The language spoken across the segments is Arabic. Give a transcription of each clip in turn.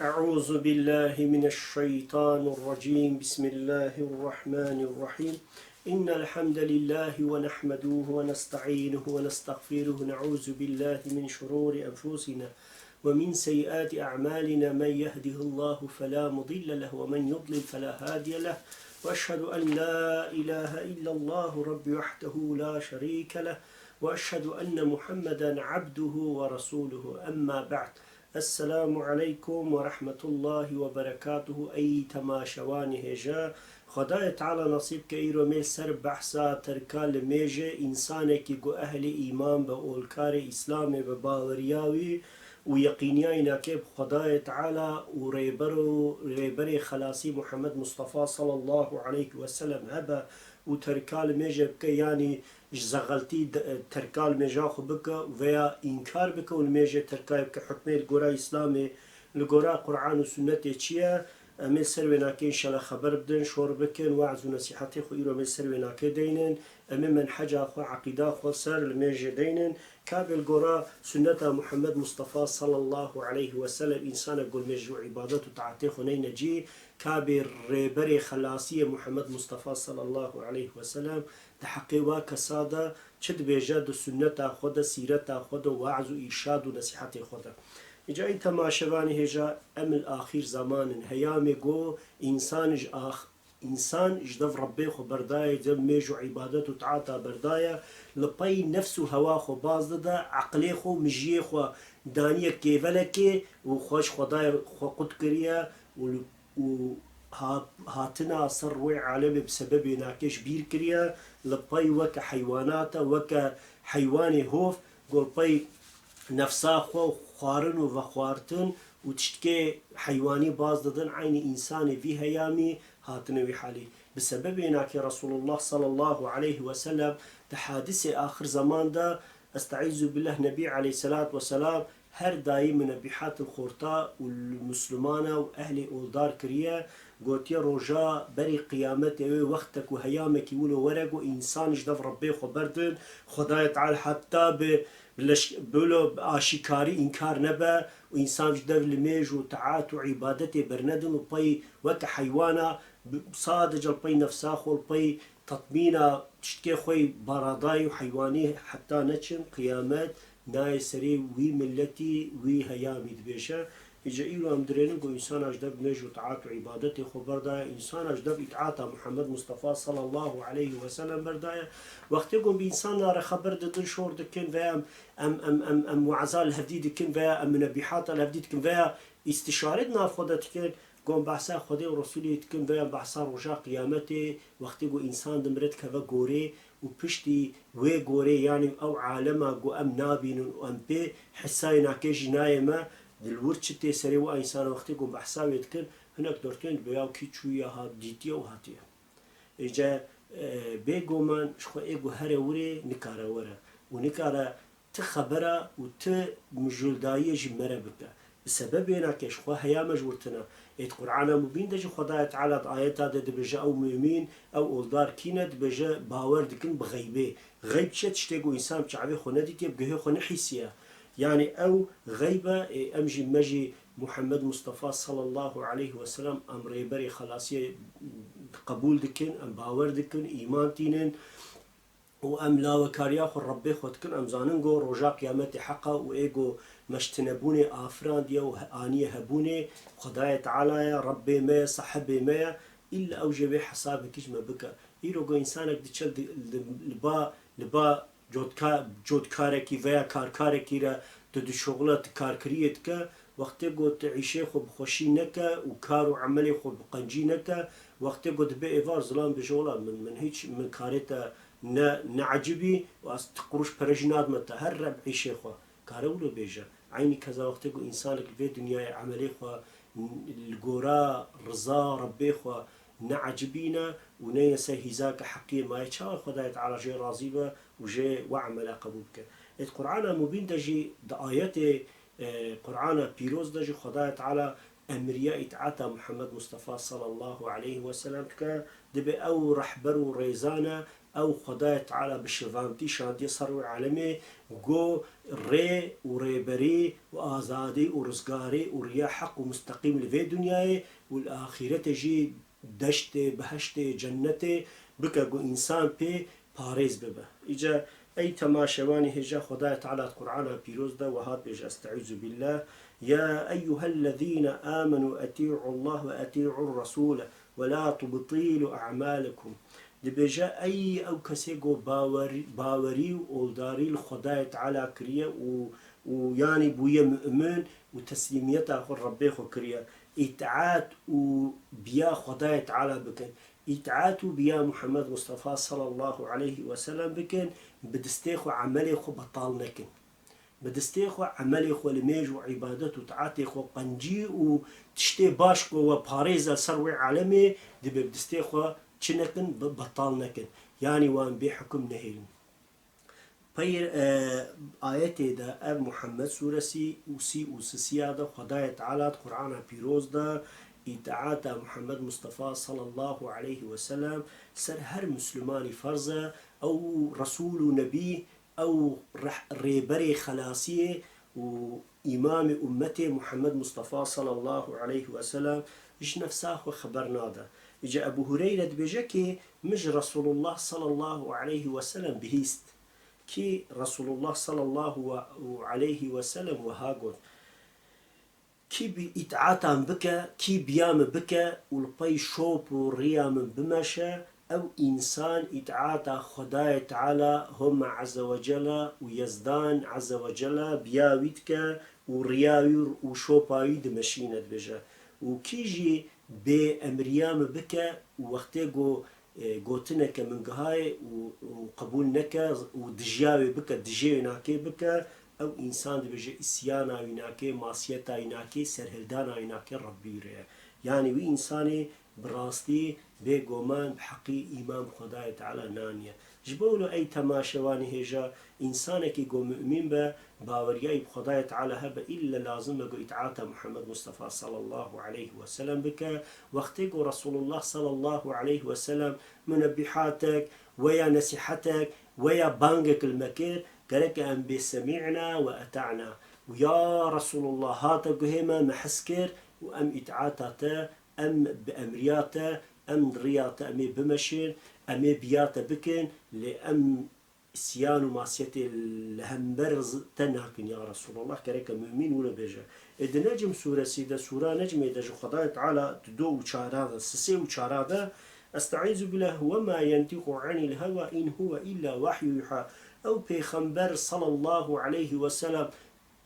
أعوذ بالله من الشيطان الرجيم بسم الله الرحمن الرحيم إن الحمد لله ونحمده ونستعينه ونستغفره نعوذ بالله من شرور أنفسنا ومن سيئات أعمالنا من يهده الله فلا مضل له ومن يضلل فلا هادي له وأشهد أن لا إله إلا الله رب وحده لا شريك له وأشهد أن محمدا عبده ورسوله أما بعد السلام عليكم ورحمة الله وبركاته أي تماشوان هجا خدای تعالی نصیب که ایرو میل سر بحثا ترکال میجه انسانه که گو اهل ایمان به اولکار اسلام به باوریاوی و یقینیای ناکب خدای تعالی و ریبر خلاصی محمد مصطفى صلى الله عليه وسلم هبا و ترکال میجه بکه یعنی زغلتی ترکال میجه خو بکه و انکار بکه و میجه ترکال بکه حکمه الگورا اسلامی الگورا قرآن و سنت چیه امل سروي ناكي إن شاء الله خبر بدن شور بكن وعظ ونصيحتي خو إيرو امل سروي ناكي دينن امل منحج أخو عقيدة أخو سر الميج دينن كابل قرا سنة محمد مصطفى صلى الله عليه وسلم إنسان يقول ميجو عبادة وتعطي خو نينجي كابل ريبري خلاصية محمد مصطفى صلى الله عليه وسلم تحقي وكسادة شد بيجاد سنة أخو سيرة أخو وعظ وإرشاد ونصيحتي أخو إجا إنت ما شباني هجا أمل آخر زمان هيامي جو إنسان جدف ربي خو برداية جب ميجو عبادته تعاطى برداية لبي نفسه هوا خو باز دا عقلي خو مجيه خو دانية كيفلكي وخوش خدايا خو قد كريا و هاتنا صروي عالمي بسبب ناكش بير كريا لبي وك حيوانات وك حيواني هوف قول بي نفسا خو خوارن و خوارتن و تشتكي حيواني باز ددن عين إنساني في هيامي هاتنوي حالي بسبب هناك رسول الله صلى الله عليه وسلم تحادث آخر زمان دا استعيذ بالله نبي عليه الصلاة والسلام هر داي من نبيحات الخورتا والمسلمان وأهل أولدار كريا قوتي رجاء بري قيامته وقتك وهيامك يقولوا ورق وإنسان جدف ربي خبردن خدايا تعالى حتى بلو آشکاری انکار نبا و انسان جدر لمیج و تعات و عبادت برندن و پی وک حیوانا صادج الپی نفسا خو الپی تطمينا تشتكي خوي براداي وحيواني حتى نتشن قيامات ناي سري وي ملتي وي هيامي دبيشا إجا إيرو أم درينو إنسان أجدب نجو تعات وعبادتي خبر دايا إنسان أجدب إتعاطى محمد مصطفى صلى الله عليه وسلم بردايا وقت يقوم بإنسان نار خبر ددن شور دكين فيا أم وعزال الهفدي دكين فيا أم نبيحات الهفدي دكين فيا استشارتنا خودتكين قوم بحثا خدي ورسولي تكن فيا بحثا رجا قيامتي وقت يقول إنسان دمرت كفا قوري وبشتي وي قوري يعني أو عالما قو أم نابين وأم بي حساي ناكيش نايمة دلورتشتي سري وإنسان وقت يقوم بحثا ويتكن هناك دورتين بياو كي تشويا ها ديتيا وهاتيا إجا بيقو من شخو إيقو هاري وري نكارا ورا ونكارا تخبرا وتمجلدايا جمرا بكا بسبب هناك شخو هيا مجورتنا إت قرآن مبين دج خدای تعالی آیات داد بجا أو مؤمن أو أولدار كينت بجا باور دكن بغيبه غيب شت شتيجو إنسان بشعبي خنا دي تبقى هي خنا حسية يعني أو غيبة أمجي مجي محمد مصطفى صلى الله عليه وسلم أمر بري خلاصية قبول دكن أم باور دكن إيمان تينن وأم لا وكاريا خو ربي خدكن أم زاننجو رجا قيامت حقا وإيجو مشتنبوني آفران ديو آنية هبوني خدايا تعالى يا ربي ما صحبي ما إلا أوجب حسابك ما بك إيرو إنسانك ديشل لبا جود كاركي فيا كاركي را تدو شغلات كاركريتك وقت قلت عيشي خو بخوشي نكا وكارو عملي خو بقنجي نكا وقت قلت بإيفار ظلام بجولا من هيك من كاريتا نعجبي واستقروش برجناد متى هرب عيشي خو كارولو بيجا عيني كذا وقت يقول إنسانك في دنيا عملي خو الجورا رضا ربي خو نعجبينا ونيسا هزاك حقير ما يتشاء خدايا تعالى جي راضيبه وجي وعمل قبولك القرآن مبين دجي آيات قرآن بيروز دجي خدايا تعالى أمرياء إتعاتا محمد مصطفى صلى الله عليه وسلم كا دبي أو رحبر ريزانا او خدای تعالی بشوانتی شادی سر و عالمه گو ری و ریبری و آزادی و رزگاری و ریا حق و مستقیم لفی دنیای و الاخرت جی دشت بهشت جنت بکه گو انسان پی پاريز ببه إجا أي تماشواني هجا خدای تعالى القرآن بيروز ده وهات بيجا استعوذ بالله يا أيها الذين آمنوا أطيعوا الله وأطيعوا الرسول ولا تبطيلوا أعمالكم دي بيجا أي أو كسيقو باوري وولداري الخدای تعالى كريا ويعني بويا مؤمن وتسليميته أخو ربي خو كريا إطاعات وبيا خدای تعالى بكن إطاعته بيا محمد مصطفى صلى الله عليه وسلم بكن بدستيخو عملي خو بطال نكن بدستيخو عملي خو لميج وعبادته وطاعته خو قنجي وتشتي باشكو وباريزا سروي عالمي دي بدستيخو چنكن بطال نكن يعني وان بحكم نهيل بير آياتي دا اب محمد سورسي وسي وسسيادة خداية تعالى قرآن بيروز دا إطاعت محمد مصطفى صلى الله عليه وسلم سر هر مسلماني فرزة أو رسول نبي أو ريبري خلاصية وإمام أمته محمد مصطفى صلى الله عليه وسلم إيش نفسه وخبرنا ده إجا أبو هريرة بيجاكي مش رسول الله صلى الله عليه وسلم بهيست كي رسول الله صلى الله عليه وسلم وهاقول كي بإطاعتهم بك كي بيام بك والبي شوب وريام بمشى أو إنسان إطاعت خداي تعالى هم عز وجل ويزدان عز وجل بياويتك ورياوي وشوباوي دمشينة بجا وكيجي بأمريام بك وقتيقو قوتنك من قهاي وقبولنك ودجياوي بك دجيوي ناكي بك او انسان دي بجي اسيانا ويناكي ماسيتا ويناكي سرهلدانا ويناكي ربي ريه يعني وي انساني براستي بيقومان بحقي امام خداي تعالى نانيا جبولو اي تماشواني هجا انسانك يقو مؤمن با باورياي بخداي تعالى هبا الا لازم يقو اتعاتا محمد مصطفى صلى الله عليه وسلم بك وقتك رسول الله صلى الله عليه وسلم منبحاتك ويا نصيحتك ويا بانجك المكير قالك أن بسمعنا وأتعنا ويا رسول الله هاتا قهما محسكر وأم إتعاتاتا أم بأمرياتا أم رياتا أمي بمشين أمي بياتا بكن لأم سيان وماسيتي الهمبرز تنهكن يا رسول الله كريك مؤمن ولا بيجا إذا نجم سورة سيدة سورة نجم إذا جو خداية تعالى تدو وشارادة سسي وشارادة أستعيذ بالله وما ينطق عن الهوى إن هو إلا وحي يوحى أو پیغمبر صلى الله عليه وسلم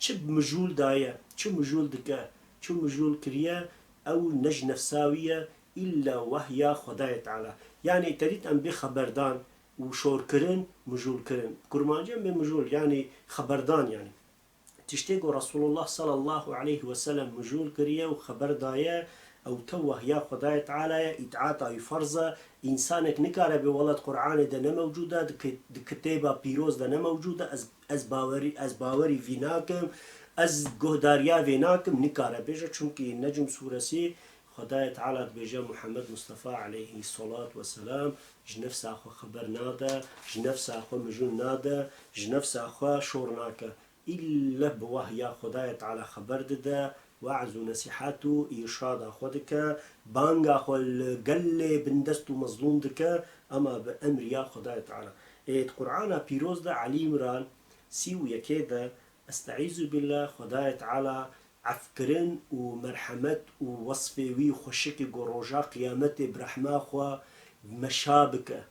چب مجول دايا چو مجول دكا چو مجول كريا أو نج نفساوية إلا وهي خداية تعالى يعني تريد أن بخبردان وشور كرن مجول كرن كرمانجا بمجول يعني خبردان يعني تشتيقو رسول الله صلى الله عليه وسلم مجول كريا وخبر دايا او توه يا خداي تعالى إطاعته فرضه انسانك نكاره بولد قرآن ده نموجوده كتابه بيروز ده نموجوده از باوري فيناكم از گهداريا فيناكم نكاره بيجا چونكي نجم سورسي خداي تعالى بيجا محمد مصطفى عليه الصلاة والسلام جنفس اخو خبر نادا جنفس اخو مجون نادا جنفس اخو شورناكا إلا بوه يا خداي تعالى خبر ده وعظ ونصيحته إرشاد خودك بانغا خول قل بندست مظلوم دك أما بأمر يا خداي تعالى القرآن بيروز ده علي مران سيو يكيدا استعيذ بالله خداي تعالى عفكرن ومرحمت ووصفي وخشك قروجا قيامتي برحمة خو مشابك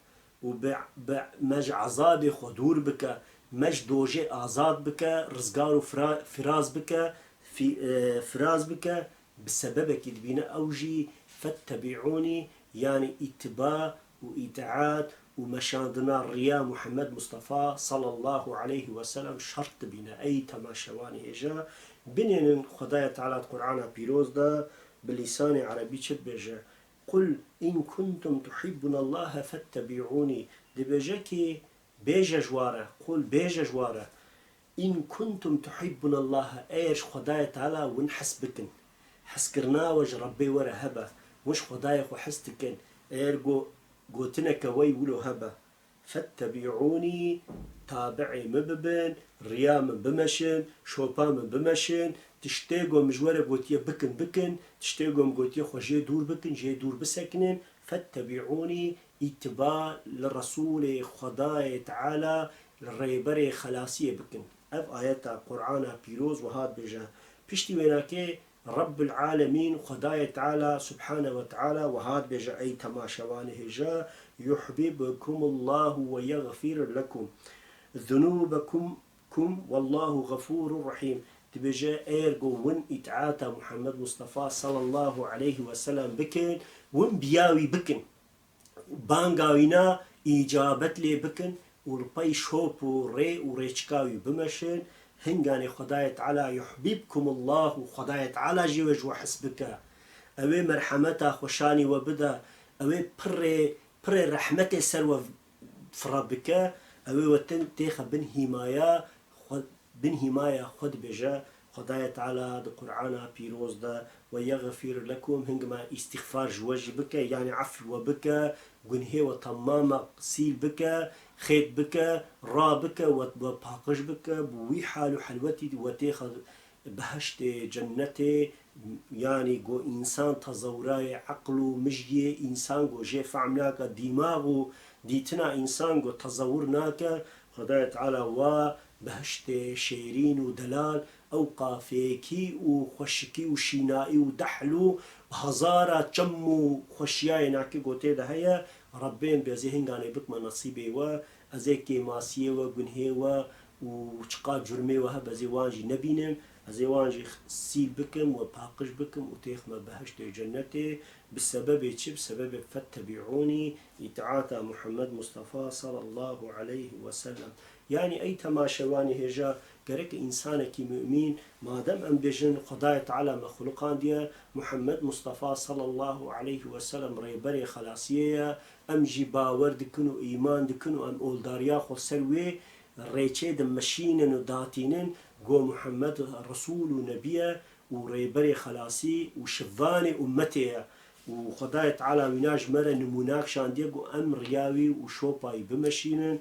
ومج عذاب خدور بك مج دوجي آزاد بك رزقار فراز بك في فراز بك بسببك دبينا أوجي فاتبعوني يعني اتباع وإطاعات ومشاندنا الرياء محمد مصطفى صلى الله عليه وسلم شرط بنا أي تماشواني إجا بنين خدايا تعالى القرآن بيروز ده بلسان عربي شد بيجا قل إن كنتم تحبون الله فاتبعوني دي بيجاكي بيجا جوارة قل بيجا جوارة إن كنتم تحبون الله إيش خدايا تعالى ونحس بكن حسكرنا وج ربي ورا هبا مش خدايا وحستكن إيرجو قوتنا كوي ولو هبا فاتبعوني تابعي مببن ريام بمشن شوبام بمشن تشتاقوا مجورة قوتية بكن تشتاقوا قوتية خجي دور بكن جي دور بسكنن فاتبعوني اتباع للرسول خداي تعالى الريبري خلاصية بكن اف آيات القرآن بيروز وهاد بجا بشتي ويناكي رب العالمين خداي تعالى سبحانه وتعالى وهاد بجا اي تماشوانه جا يحببكم الله ويغفر لكم ذنوبكم والله غفور رحيم تبجا ايرجو ون اتعاتا محمد مصطفى صلى الله عليه وسلم بكن ون بياوي بكن بانغاوينا إجابت لي بكن وربي شوب وري وريشكاوي بمشن هنغاني خداية تعالى يحببكم الله خداية تعالى جيوج وحسبك اوي مرحمتا خوشاني وبدا اوي بري رحمتي سر فربك اوي وتن تيخ بن هماية خد بجا خداية تعالى دا قرآن بيروز دا ويغفر لكم هنگما استغفار جوج بك يعني عفو بك گنهي وتمام سيل بك خيط بك را بك وباقش بك بوي حال حلوتي وتيخ بهشت جنتي يعني جو إنسان تزوراي عقله مجيه إنسان جو جي فعمناك دماغه ديتنا إنسان جو تزورناك خداية تعالى و بهشت شيرين ودلال او قافيكي وخشكي وشينائي ودحلو هزارة جمو خشياي ناكي قوتي ده هيا ربين بيزيهن غاني بكما نصيبي و ازيكي ماسيه و گنهي و وشقا جرمي وها بزيوانجي نبينم ازيوانجي سيل بكم وباقش بكم وتيخما بهشت جنتي بسبب چه بسبب فاتبعوني اتعاتا محمد مصطفى صلى الله عليه وسلم يعني اي تماشواني هجا گرك انسانك مؤمن مادام ام بجن خداي تعالى مخلوقان ديا محمد مصطفى صلى الله عليه وسلم ريبري خلاصيه ام جي باور دكنو ايمان دكنو ام اولداريا خو سلوي ريچه دم مشينن وداتينن جو محمد رسول ونبيه وريبري خلاصي وشفاني امتي وخداي تعالى ويناج مرة نموناك شان ديگو ام رياوي وشوباي بمشينن